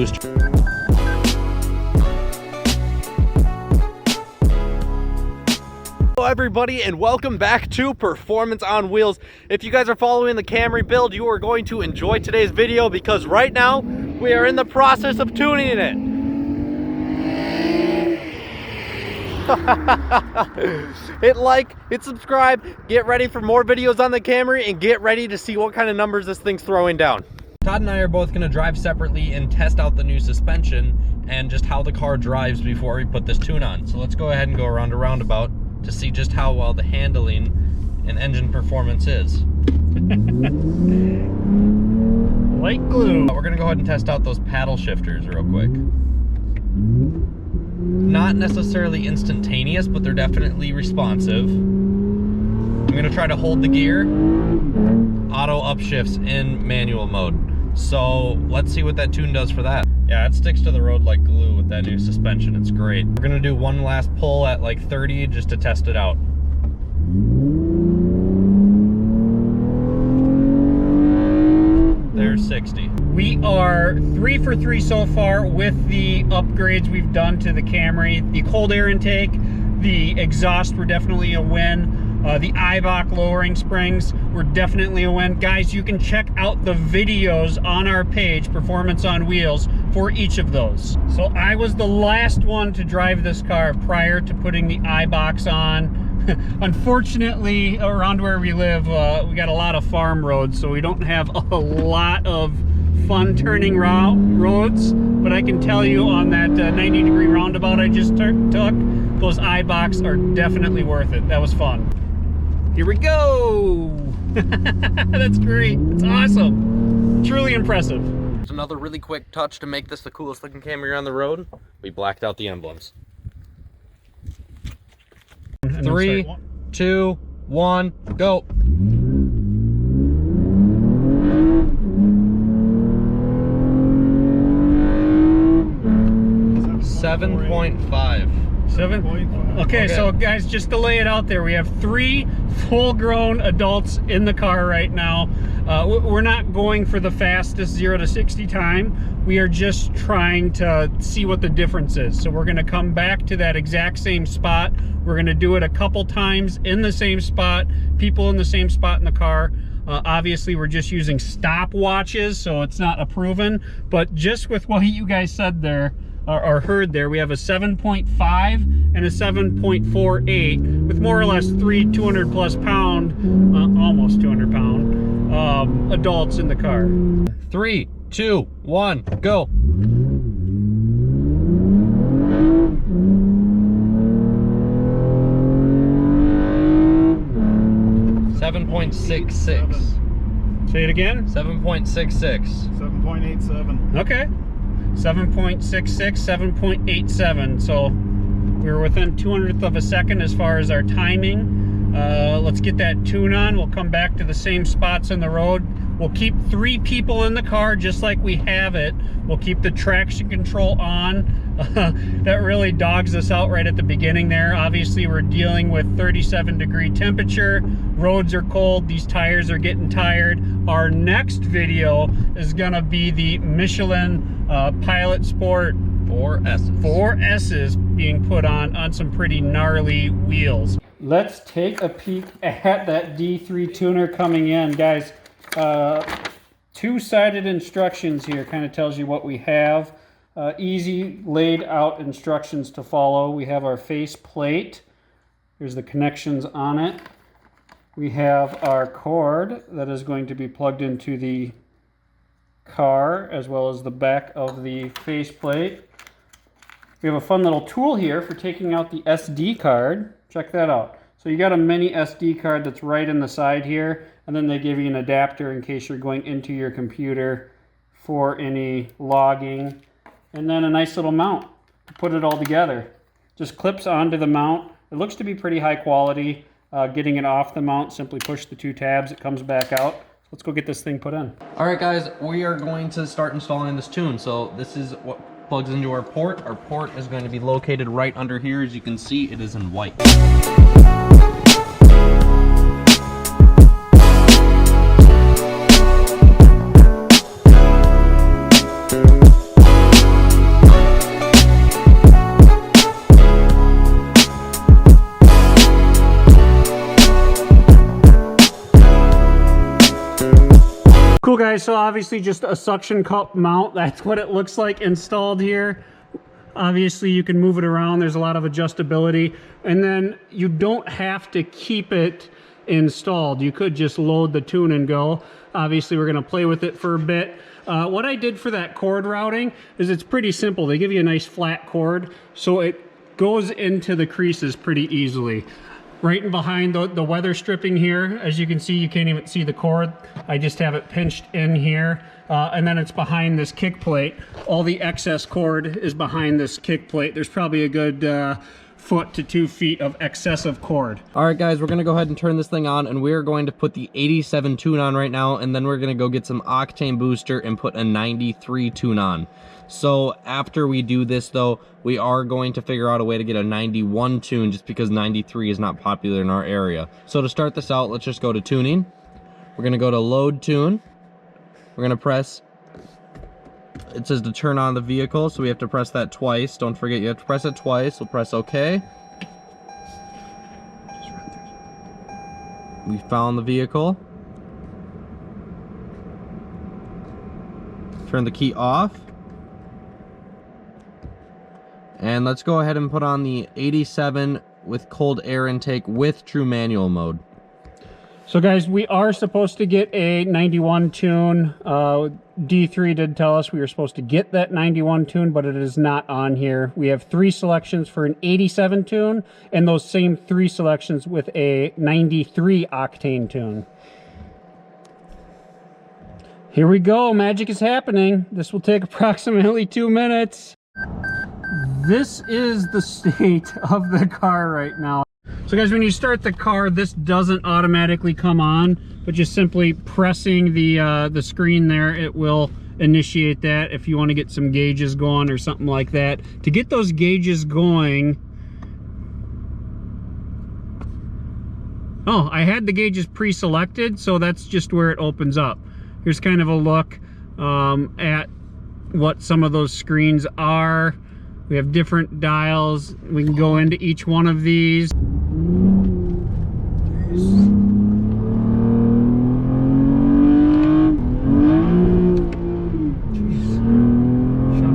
boost. Hello everybody, and welcome back to Performance on Wheels. If you guys are following the Camry build, you are going to enjoy today's video because right now we are in the process of tuning it. Hit like, hit subscribe, get ready for more videos on the Camry, and get ready to see what kind of numbers this thing's throwing down. Todd and I are both going to drive separately and test out the new suspension and just how the car drives before we put this tune on. So let's go ahead and go around a roundabout to see just how well the handling and engine performance is. Like glue. We're going to go ahead and test out those paddle shifters real quick. Not necessarily instantaneous, but they're definitely responsive. I'm going to try to hold the gear. Auto upshifts in manual mode. So let's see what that tune does for that. Yeah, it sticks to the road like glue with that new suspension. It's great. We're gonna do one last pull at like 30 just to test it out. There's 60. We are 3 for 3 so far with the upgrades we've done to the Camry. The cold air intake, the exhaust were definitely a win. The Eibach lowering springs were definitely a win. Guys, you can check out the videos on our page, Performance on Wheels, for each of those. So I was the last one to drive this car prior to putting the Eibach on. Unfortunately, around where we live, we got a lot of farm roads, so we don't have a lot of fun turning roads. But I can tell you on that 90-degree roundabout I just took, those Eibachs are definitely worth it. That was fun. Here we go! That's great. It's awesome. Truly impressive. There's another really quick touch to make this the coolest looking Camry on the road. We blacked out the emblems. 3, 2, 1, go! 7.5. Okay, so guys, just to lay it out there, we have 3 full-grown adults in the car right now. We're not going for the fastest 0 to 60 time. We are just trying to see what the difference is. So we're going to come back to that exact same spot. We're going to do it a couple times in the same spot, people in the same spot in the car. Obviously, we're just using stopwatches, so it's not a proven. But just with what you guys said there, or heard there, we have a 7.5 and a 7.48 with more or less 3 200+ pound, almost 200 pound adults in the car. 3, 2, 1, go! 7.66. Say it again. 7.66. 7.87. Okay. 7.66, 7.87. So we were within 200th of a second as far as our timing. Let's get that tune on. We'll come back to the same spots in the road. We'll keep 3 people in the car just like we have it. We'll keep the traction control on. That really dogs us out right at the beginning there. Obviously, we're dealing with 37-degree temperature. Roads are cold. These tires are getting tired. Our next video is gonna be the Michelin Pilot Sport 4S's. 4S's being put on some pretty gnarly wheels. Let's take a peek at that D3 tuner coming in, guys. 2-sided instructions here, kind of tells you what we have. Easy laid out instructions to follow. We have our face plate. Here's the connections on it. We have our cord that is going to be plugged into the car as well as the back of the faceplate. We have a fun little tool here for taking out the SD card. Check that out. So you got a mini SD card that's right in the side here, and then they give you an adapter in case you're going into your computer for any logging, and then a nice little mount to put it all together. Just clips onto the mount. It looks to be pretty high quality. Getting it off the mount, simply push the 2 tabs, it comes back out. Let's go get this thing put in. All right, guys, we are going to start installing this tune. So this is what plugs into our port. Our port is going to be located right under here. As you can see, it is in white. guys, so obviously just a suction cup mount. That's what it looks like installed here. Obviously you can move it around. There's a lot of adjustability. And then you don't have to keep it installed. You could just load the tune and go. Obviously we're gonna play with it for a bit. What I did for that chord routing is it's pretty simple. They give you a nice flat chord, so it goes into the creases pretty easily. Right in behind the weather stripping here, as you can see, you can't even see the cord. I just have it pinched in here, and then it's behind this kick plate. All the excess cord is behind this kick plate. There's probably a good foot to 2 feet of excessive cord. All right, guys, we're gonna go ahead and turn this thing on, and we're going to put the 87 tune on right now, and then we're gonna go get some Octane booster and put a 93 tune on. So after we do this though, we are going to figure out a way to get a 91 tune, just because 93 is not popular in our area. So to start this out, let's just go to tuning. We're gonna go to load tune. We're gonna press, it says to turn on the vehicle, so we have to press that twice. Don't forget, you have to press it twice. We'll press OK. We found the vehicle. Turn the key off. And let's go ahead and put on the 87 with cold air intake with true manual mode. So guys, we are supposed to get a 91 tune. D3 did tell us we were supposed to get that 91 tune, but it is not on here. We have 3 selections for an 87 tune, and those same 3 selections with a 93 octane tune. Here we go, magic is happening. This will take approximately 2 minutes. This is the state of the car right now. So guys, when you start the car, this doesn't automatically come on, but just simply pressing the screen there, it will initiate that if you want to get some gauges going or something like that. To get those gauges going, oh, I had the gauges pre-selected, so that's just where it opens up. Here's kind of a look at what some of those screens are. We have different dials. We can go into each one of these. Shut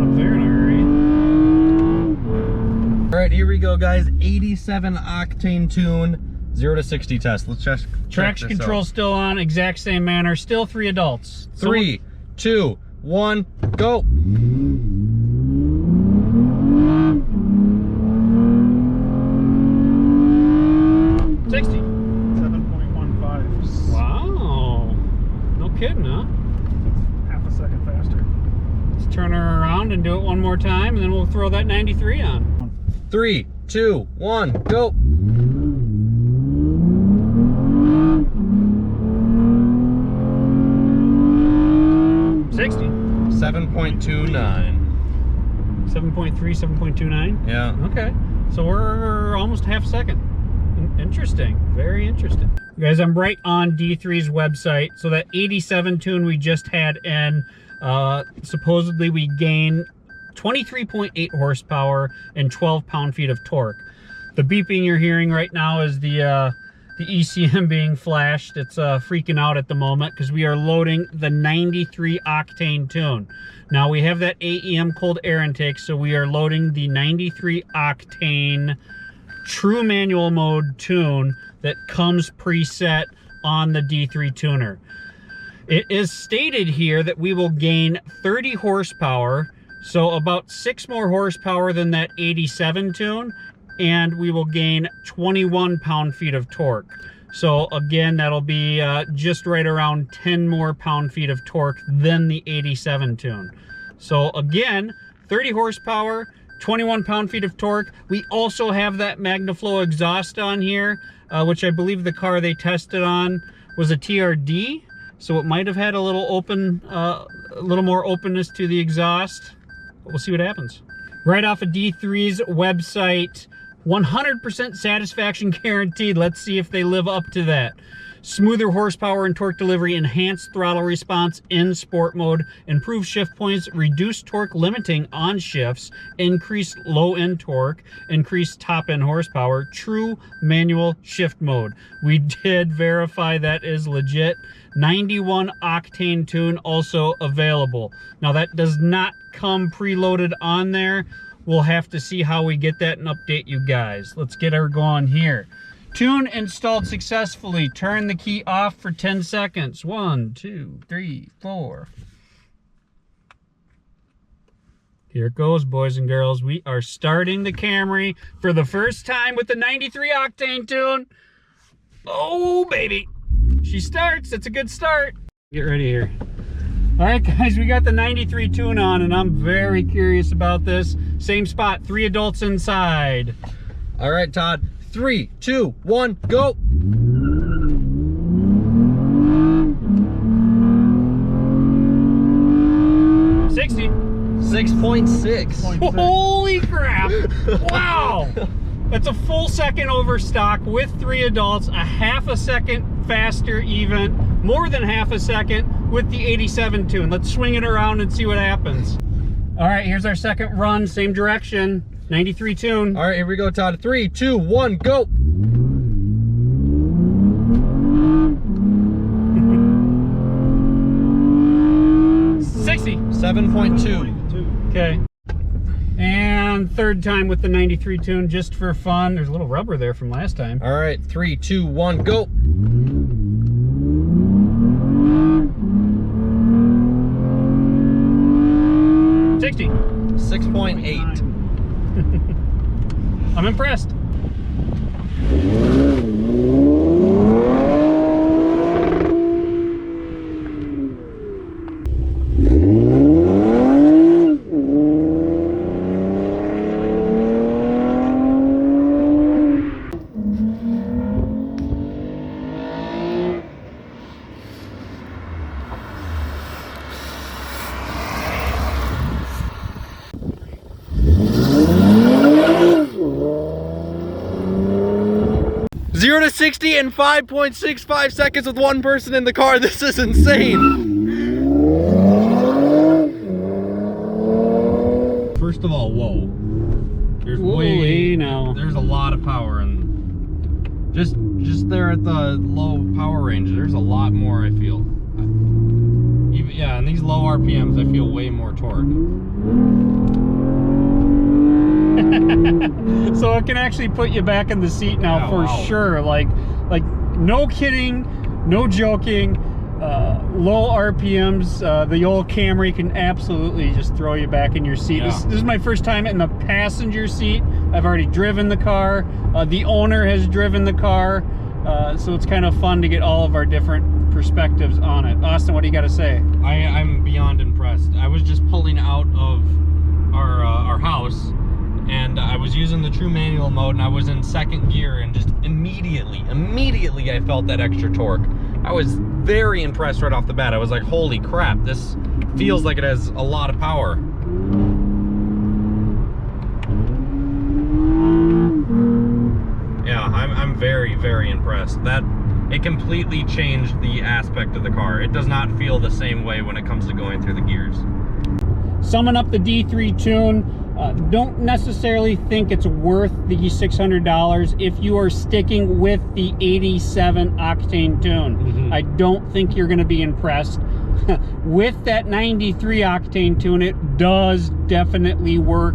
up there in a hurry. All right, here we go, guys. 87 octane tune, 0 to 60 test. Let's just traction control still on, exact same manner. Still 3 adults. 3, 2, 1, go. 60. 7.15. Wow. No kidding, huh? Half a second faster. Let's turn her around and do it one more time, and then we'll throw that 93 on. 3, 2, 1, go. 60. 7.29. 7.3, 7.29? Yeah. Okay. So we're almost half a second. Interesting. Very interesting. Guys, I'm right on D3's website. So that 87 tune we just had in, supposedly we gain 23.8 horsepower and 12 pound-feet of torque. The beeping you're hearing right now is the ECM being flashed. It's freaking out at the moment because we are loading the 93 octane tune. Now we have that AEM cold air intake, so we are loading the 93 octane true manual mode tune that comes preset on the D3 tuner. It is stated here that we will gain 30 horsepower, so about 6 more horsepower than that 87 tune, and we will gain 21 pound-feet of torque. So again, that'll be just right around 10 more pound-feet of torque than the 87 tune. So again, 30 horsepower, 21 pound-feet of torque. We also have that MagnaFlow exhaust on here, which I believe the car they tested on was a TRD, so it might have had a little open, a little more openness to the exhaust. But we'll see what happens. Right off of D3's website, 100% satisfaction guaranteed. Let's see if they live up to that. Smoother horsepower and torque delivery, enhanced throttle response in sport mode, improved shift points, reduced torque limiting on shifts, increased low end torque, increased top end horsepower, true manual shift mode. We did verify that is legit. 91 octane tune also available. Now that does not come preloaded on there. We'll have to see how we get that and update you guys. Let's get her going here. Tune installed successfully. Turn the key off for 10 seconds. 1, 2, 3, 4. Here it goes, boys and girls. We are starting the Camry for the first time with the 93 octane tune. Oh, baby. She starts. It's a good start. Get ready here. All right, guys, we got the 93 tune on, and I'm very curious about this. Same spot, 3 adults inside. All right, Todd. 3, 2, 1, go. .6. Holy crap! Wow! That's a full second over stock with 3 adults, a half a second faster even, more than half a second with the 87 tune. Let's swing it around and see what happens. All right, here's our second run, same direction, 93 tune. All right, here we go, Todd. 3, 2, 1, go. .7.2. Okay. And third time with the 93 tune, just for fun. There's a little rubber there from last time. All right, 3, 2, 1, go. .6.8. I'm impressed. Zero to 60 in 5.65 seconds with one person in the car. This is insane. First of all, whoa. There's there's a lot of power, and just there at the low power range, there's a lot more, I feel. Even, yeah, and these low RPMs, I feel way more torque. So it can actually put you back in the seat now, for sure. Like no kidding, no joking. Low RPMs, the old Camry can absolutely just throw you back in your seat. Yeah. This is my first time in the passenger seat. I've already driven the car. The owner has driven the car. So it's kind of fun to get all of our different perspectives on it. Austin, what do you got to say? I'm beyond impressed. I was just pulling out of our house, and I was using the true manual mode, and I was in second gear, and just immediately I felt that extra torque. I was very impressed right off the bat. I was like, holy crap, this feels like it has a lot of power. Yeah, I'm very impressed. That it completely changed the aspect of the car. It does not feel the same way when it comes to going through the gears. Summing up the D3 tune, don't necessarily think it's worth the $600 if you are sticking with the 87 octane tune. Mm-hmm. I don't think you're going to be impressed. With that 93 octane tune, it does definitely work.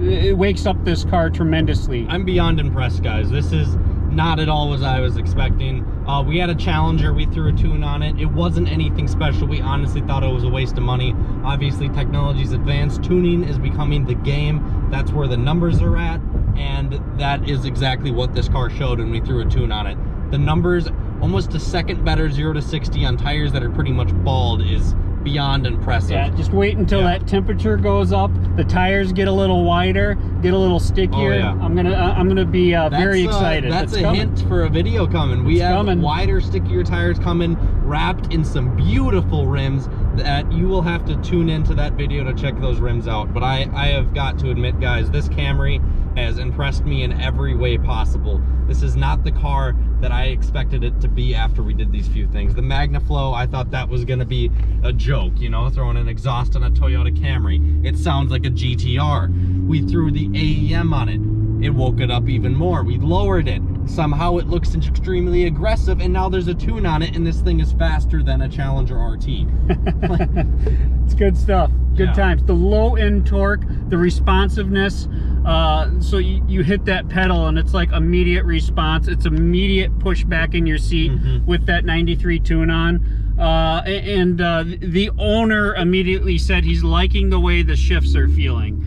It wakes up this car tremendously. I'm beyond impressed, guys. This is not at all what I was expecting. We had a Challenger, we threw a tune on it. It wasn't anything special. We honestly thought it was a waste of money. Obviously, technology's advanced. Tuning is becoming the game. That's where the numbers are at, and that is exactly what this car showed when we threw a tune on it. The numbers, almost a second better 0 to 60 on tires that are pretty much bald, is beyond impressive. Yeah, just wait until that temperature goes up, the tires get a little wider, get a little stickier. Oh, yeah. I'm gonna be very excited. That's a hint for a video coming. We have wider, stickier tires coming, wrapped in some beautiful rims that you will have to tune into that video to check those rims out. But I have got to admit, guys, this Camry has impressed me in every way possible. This is not the car that I expected it to be after we did these few things. The MagnaFlow, I thought that was gonna be a joke, you know, throwing an exhaust on a Toyota Camry. It sounds like a GTR. We threw the AEM on it. It woke it up even more. We lowered it. Somehow it looks extremely aggressive, and now there's a tune on it, and this thing is faster than a Challenger RT. It's good stuff. Good Yeah. times. The low end torque, the responsiveness. So you hit that pedal and it's like immediate response. It's immediate push back in your seat with that 93 tune on. The owner immediately said he's liking the way the shifts are feeling.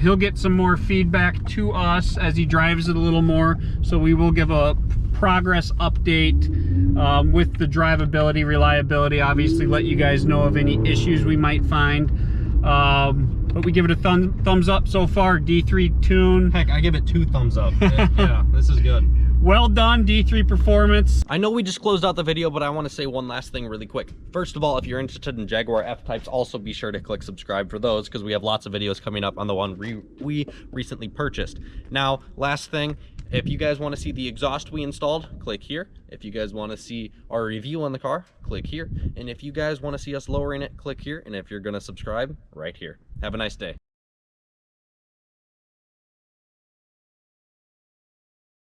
He'll get some more feedback to us as he drives it a little more, so we will give a progress update with the drivability, reliability, obviously let you guys know of any issues we might find. But we give it a thumbs up so far. D3 tune. Heck, I give it 2 thumbs up. Yeah, this is good. Well done, D3 performance. I know we just closed out the video, but I want to say one last thing really quick. First of all, if you're interested in Jaguar F-Types, also be sure to click subscribe for those, because we have lots of videos coming up on the one we recently purchased. Now, last thing, if you guys want to see the exhaust we installed, click here. If you guys want to see our review on the car, click here. And if you guys want to see us lowering it, click here. And if you're going to subscribe, right here. Have a nice day.